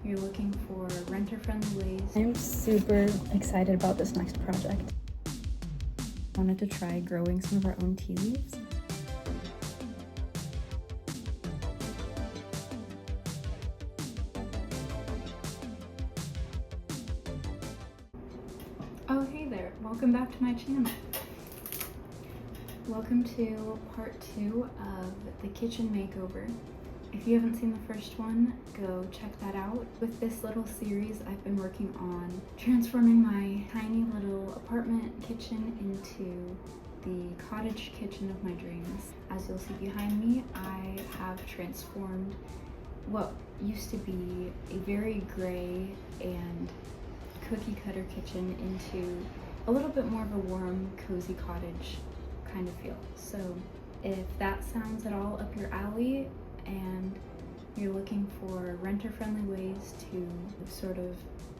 you're looking for renter-friendly ways. I'm super excited about this next project. I wanted to try growing some of our own tea leaves. Oh, hey there, welcome back to my channel. Welcome to part 2 of the kitchen makeover. If you haven't seen the first one, go check that out. With this little series, I've been working on transforming my tiny little apartment kitchen into the cottage kitchen of my dreams. As you'll see behind me, I have transformed what used to be a very gray and cookie cutter kitchen into a little bit more of a warm, cozy cottage kind of feel. So if that sounds at all up your alley and you're looking for renter-friendly ways to sort of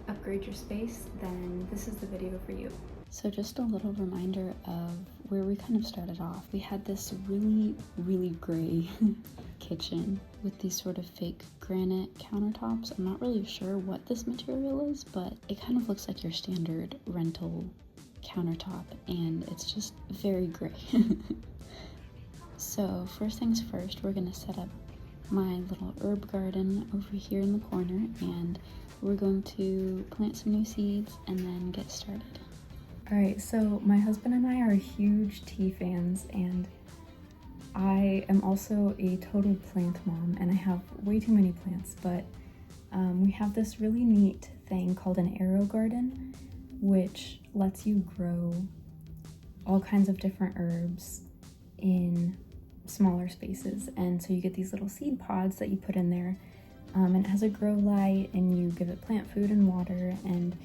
upgrade your space, then this is the video for you. So just a little reminder of where we kind of started off. We had this really, really gray kitchen with these sort of fake granite countertops. I'm not really sure what this material is, but it kind of looks like your standard rental countertop, and it's just very gray. So first things first, we're gonna set up my little herb garden over here in the corner, and we're going to plant some new seeds and then get started. All right, so my husband and I are huge tea fans, and I am also a total plant mom, and I have way too many plants, but we have this really neat thing called an arrow garden, which lets you grow all kinds of different herbs in smaller spaces. And so you get these little seed pods that you put in there, and it has a grow light, and you give it plant food and water. And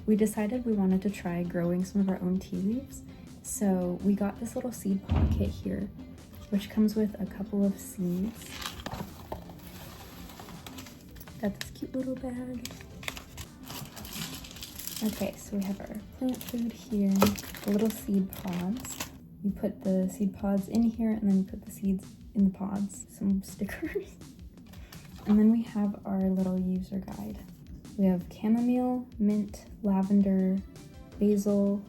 we decided we wanted to try growing some of our own tea leaves. So we got this little seed pod kit here, which comes with a couple of seeds. Got this cute little bag. Okay, so we have our plant food here, the little seed pods. You put the seed pods in here, and then you put the seeds in the pods. Some stickers. And then we have our little user guide. We have chamomile, mint, lavender, basil,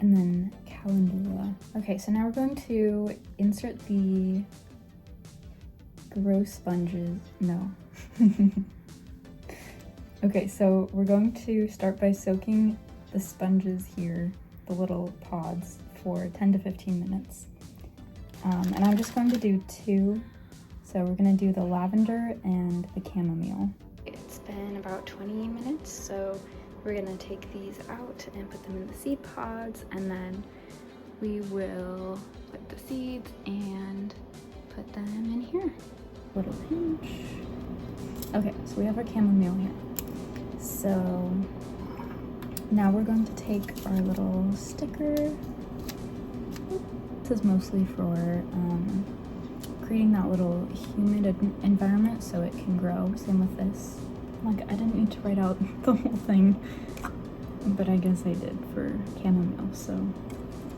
and then calendula. Okay, so now we're going to insert the grow sponges. No. Okay, so we're going to start by soaking the sponges here, the little pods, for 10 to 15 minutes. And I'm just going to do 2. So we're gonna do the lavender and the chamomile. It's been about 20 minutes, so we're gonna take these out and put them in the seed pods, and then we will put the seeds and put them in here. Little pinch. Okay, so we have our chamomile here. So now we're going to take our little sticker. This is mostly for creating that little humid environment so it can grow. Same with this. Like, I didn't need to write out the whole thing, but I guess I did for chamomile, so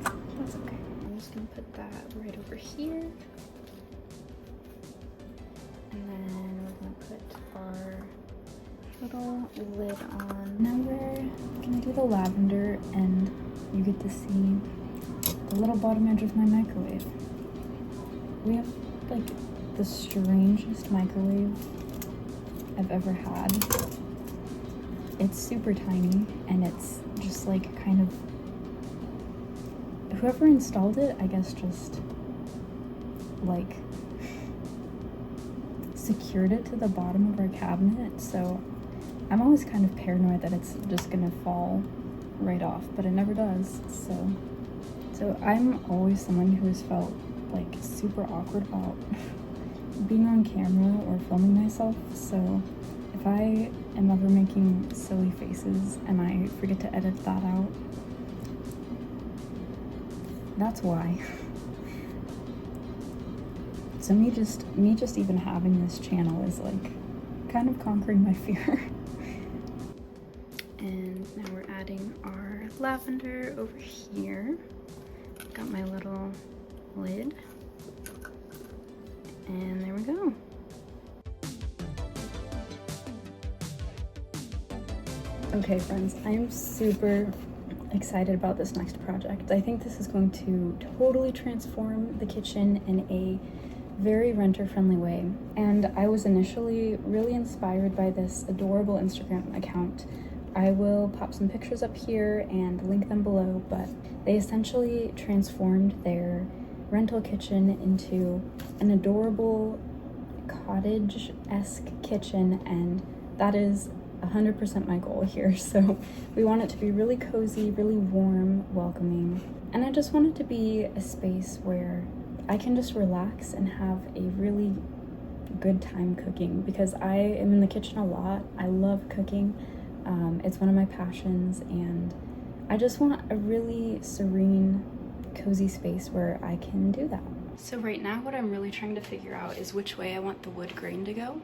that's okay. I'm just gonna put that right over here. And then we're gonna put our little lid on. Now we're gonna do the lavender, and you get to see the little bottom edge of my microwave. We have like the strangest microwave I've ever had. It's super tiny, and it's just like kind of, whoever installed it, I guess, just like secured it to the bottom of our cabinet. So I'm always kind of paranoid that it's just gonna fall right off, but it never does. So I'm always someone who has felt like super awkward about being on camera or filming myself. So if I am ever making silly faces and I forget to edit that out, that's why. So me just even having this channel is like kind of conquering my fear. And now we're adding our lavender over here. Got my little lid, and there we go. Okay, friends, I am super excited about this next project. I think this is going to totally transform the kitchen in a very renter-friendly way. And I was initially really inspired by this adorable Instagram account. I will pop some pictures up here and link them below, but they essentially transformed their rental kitchen into an adorable cottage-esque kitchen, and that is 100% my goal here. So we want it to be really cozy, really warm, welcoming, and I just want it to be a space where I can just relax and have a really good time cooking, because I am in the kitchen a lot. I love cooking. It's one of my passions, and I just want a really serene, cozy space where I can do that. So right now what I'm really trying to figure out is which way I want the wood grain to go.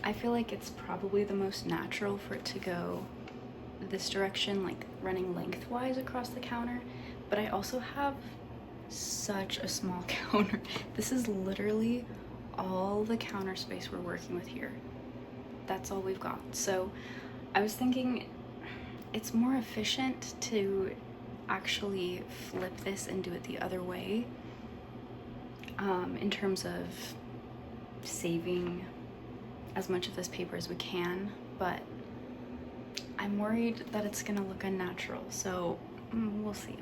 I feel like it's probably the most natural for it to go this direction, like running lengthwise across the counter, but I also have such a small counter. This is literally all the counter space we're working with here. That's all we've got. So I was thinking it's more efficient to actually flip this and do it the other way, in terms of saving as much of this paper as we can, but I'm worried that it's gonna look unnatural, so we'll see.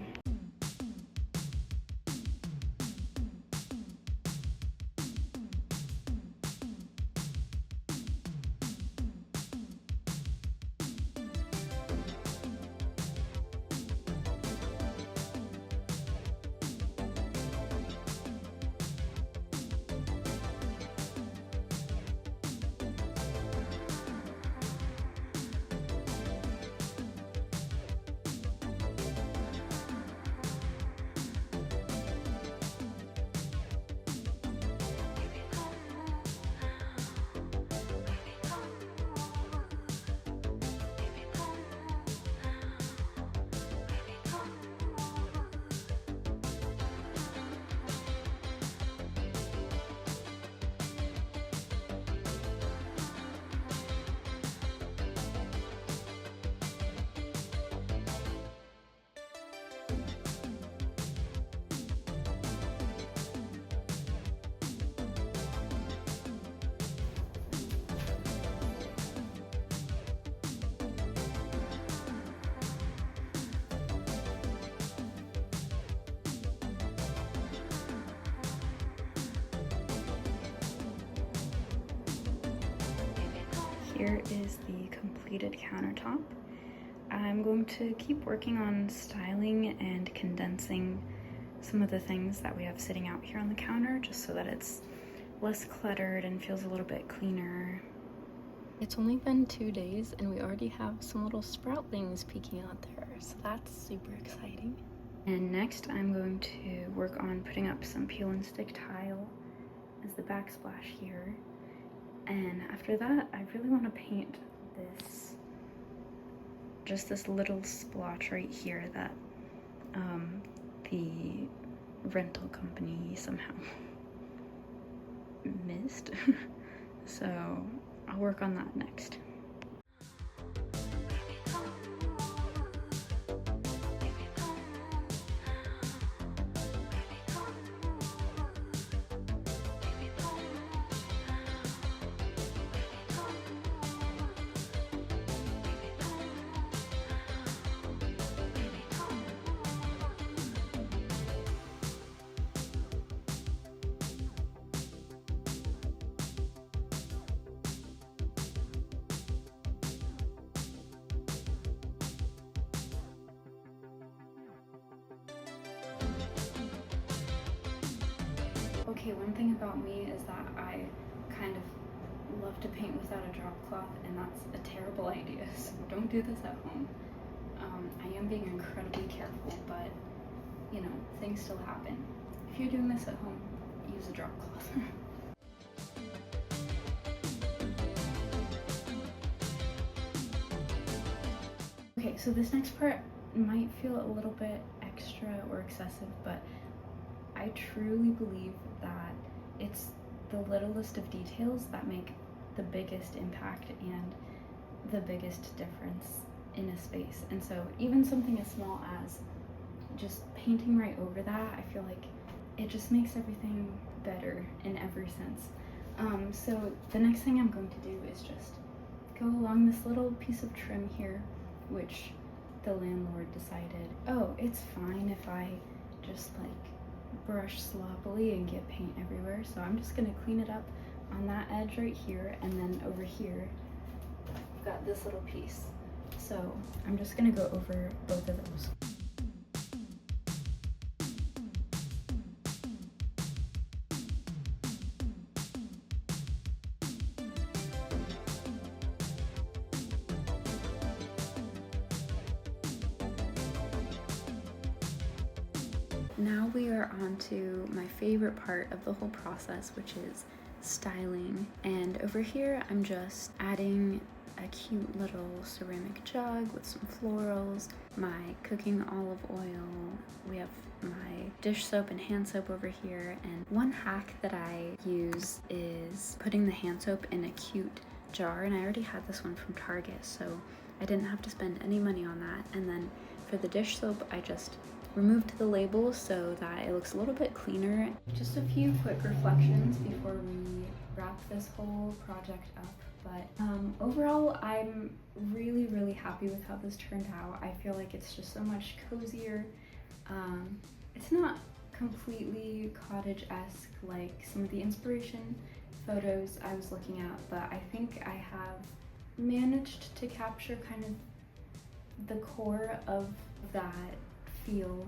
Here is the completed countertop. I'm going to keep working on styling and condensing some of the things that we have sitting out here on the counter, just so that it's less cluttered and feels a little bit cleaner. It's only been 2 days and we already have some little sproutlings peeking out there, so that's super exciting. And next I'm going to work on putting up some peel and stick tile as the backsplash here. And after that, I really want to paint this, just this little splotch right here that the rental company somehow missed. So I'll work on that next. Okay, one thing about me is that I kind of love to paint without a drop cloth, and that's a terrible idea, so don't do this at home. I am being incredibly careful, but you know, things still happen. If you're doing this at home, use a drop cloth. Okay, so this next part might feel a little bit extra or excessive, but I truly believe that it's the littlest of details that make the biggest impact, and the biggest difference in a space. And so even something as small as just painting right over that, I feel like it just makes everything better in every sense. So the next thing I'm going to do is just go along this little piece of trim here, which the landlord decided, oh, it's fine if I just like brush sloppily and get paint everywhere. So I'm just gonna clean it up on that edge right here, and then over here I've got this little piece. So I'm just gonna go over both of those. Now we are on to my favorite part of the whole process, which is styling. And over here, I'm just adding a cute little ceramic jug with some florals, my cooking olive oil, we have my dish soap and hand soap over here. And one hack that I use is putting the hand soap in a cute jar, and I already had this one from Target, so I didn't have to spend any money on that. And then for the dish soap, I just removed the label so that it looks a little bit cleaner. Just a few quick reflections before we wrap this whole project up. But overall, I'm really happy with how this turned out. I feel like it's just so much cozier. It's not completely cottage-esque like some of the inspiration photos I was looking at, but I think I have managed to capture kind of the core of that feel.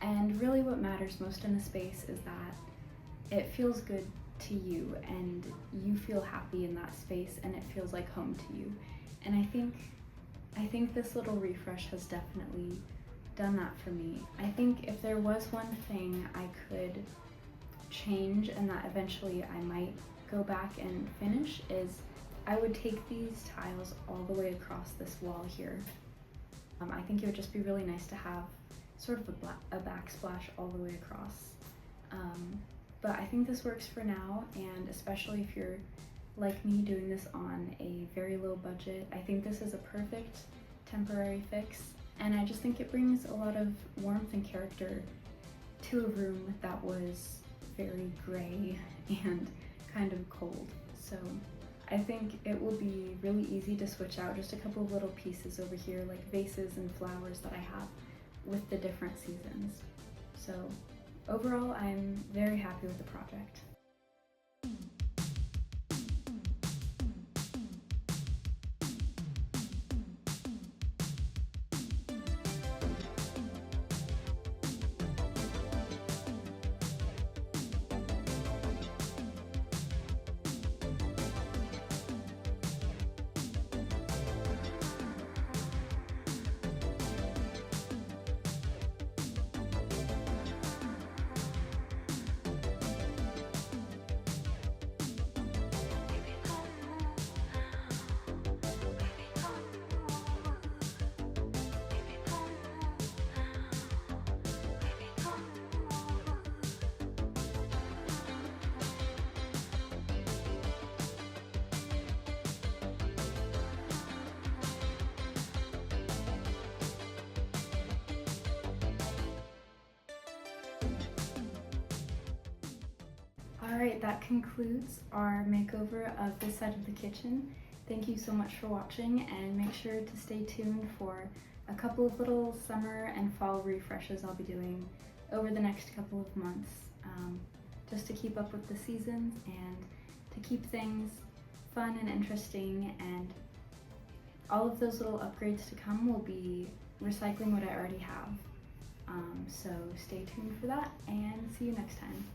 And really what matters most in a space is that it feels good to you and you feel happy in that space and it feels like home to you. And I think this little refresh has definitely done that for me. I think if there was one thing I could change and that eventually I might go back and finish is I would take these tiles all the way across this wall here. I think it would just be really nice to have sort of a backsplash all the way across. But I think this works for now, and especially if you're like me doing this on a very low budget, I think this is a perfect temporary fix. And I just think it brings a lot of warmth and character to a room that was very gray and kind of cold. So I think it will be really easy to switch out just a couple of little pieces over here, like vases and flowers that I have with the different seasons. So overall, I'm very happy with the project. Alright, that concludes our makeover of this side of the kitchen. Thank you so much for watching, and make sure to stay tuned for a couple of little summer and fall refreshes I'll be doing over the next couple of months, just to keep up with the seasons and to keep things fun and interesting. And all of those little upgrades to come will be recycling what I already have. So stay tuned for that, and see you next time.